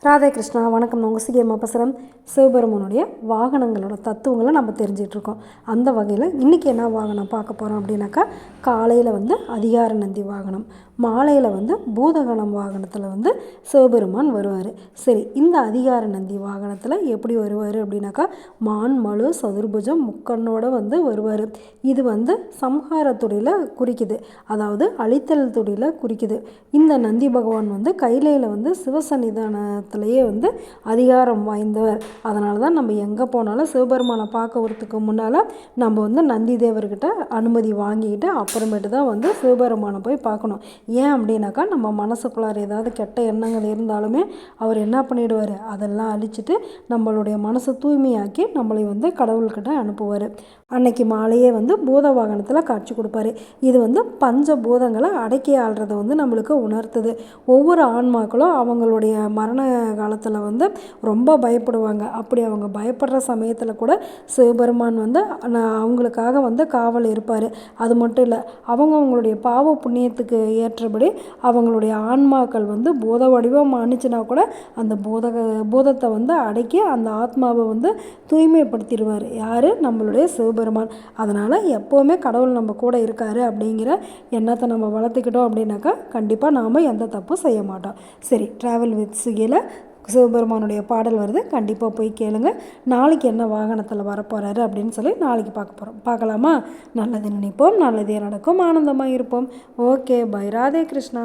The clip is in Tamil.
ராதே கிருஷ்ணா வணக்கம். நான் உங்கள் சிகேமா பேசுகிறேன். சிவபெருமானுடைய வாகனங்களோட தத்துவங்களை நம்ம தெரிஞ்சிட்ருக்கோம். அந்த வகையில் இன்றைக்கி என்ன வாகனம் பார்க்க போகிறோம் அப்படின்னாக்கா, காலையில் அதிகார நந்தி வாகனம், மாலையில் பூதகணம் வாகனத்தில் சிவபெருமான் வருவார். சரி, இந்த அதிகார நந்தி வாகனத்தில் எப்படி வருவார் அப்படின்னாக்கா, மான் மழு சதுர்புஜம் முக்கண்ணோடு வருவார். இது சம்ஹார துடியில் குறிக்குது, அதாவது அழித்தல் துடியில் குறிக்குது. இந்த நந்தி பகவான் கைலையில் சிவசன்னிதானத்திலேயே அதிகாரம் வாய்ந்தவர். அதனால தான் நம்ம எங்கே போனாலும் சிவபெருமானை பார்க்க வரத்துக்கு முன்னால் நம்ம நந்தி தேவர்கிட்ட அனுமதி வாங்கிக்கிட்டு அப்புறமேட்டு தான் சிவபெருமானை போய் பார்க்கணும். ஏன் அப்படின்னாக்கா, நம்ம மனசுக்குள்ளார ஏதாவது கெட்ட எண்ணங்கள் இருந்தாலுமே அவர் என்ன பண்ணிடுவார், அதெல்லாம் அழிச்சிட்டு நம்மளுடைய மனசை தூய்மையாக்கி நம்மளை கடவுள்கிட்ட அனுப்புவார். அன்னைக்கு மாலையே பூத வாகனத்தில் காட்சி கொடுப்பாரு. இது பஞ்சபூதங்களை அடக்கி ஆள்றதை நம்மளுக்கு உணர்த்துது. ஒவ்வொரு ஆன்மாக்களும் அவங்களுடைய மரண காலத்தில் ரொம்ப பயப்படுவாங்க. அப்படி அவங்க பயப்படுற சமயத்தில் கூட சிவபெருமான் அவங்களுக்காக காவல் இருப்பார். அது மட்டும் இல்லை, அவங்களுடைய பாவ புண்ணியத்துக்கு ஏற்றபடி அவங்களுடைய ஆன்மாக்கள் பூத வடிவம் அணிச்சுனா கூட அந்த பூதத்தை அடக்கி அந்த ஆத்மாவை தூய்மைப்படுத்திடுவார். யார்? நம்மளுடைய சிவபெருமான். அதனால் எப்போவுமே கடவுள் நம்ம கூட இருக்கார் அப்படிங்கிற எண்ணத்தை நம்ம வளர்த்துக்கிட்டோம் அப்படின்னாக்கா கண்டிப்பாக நாம் எந்த தப்பும் செய்ய மாட்டோம். சரி, ட்ராவல் வித் சுகியில் சிவபெருமானுடைய பாடல் வருது, கண்டிப்பாக போய் கேளுங்க. நாளைக்கு என்ன வாகனத்தில் வரப்போகிறாரு அப்படின்னு சொல்லி நாளைக்கு பார்க்கலாமா? நல்லது நினைப்போம், நல்லதே நடக்கும், ஆனந்தமாக இருப்போம். Okay, bye. ராதே கிருஷ்ணா.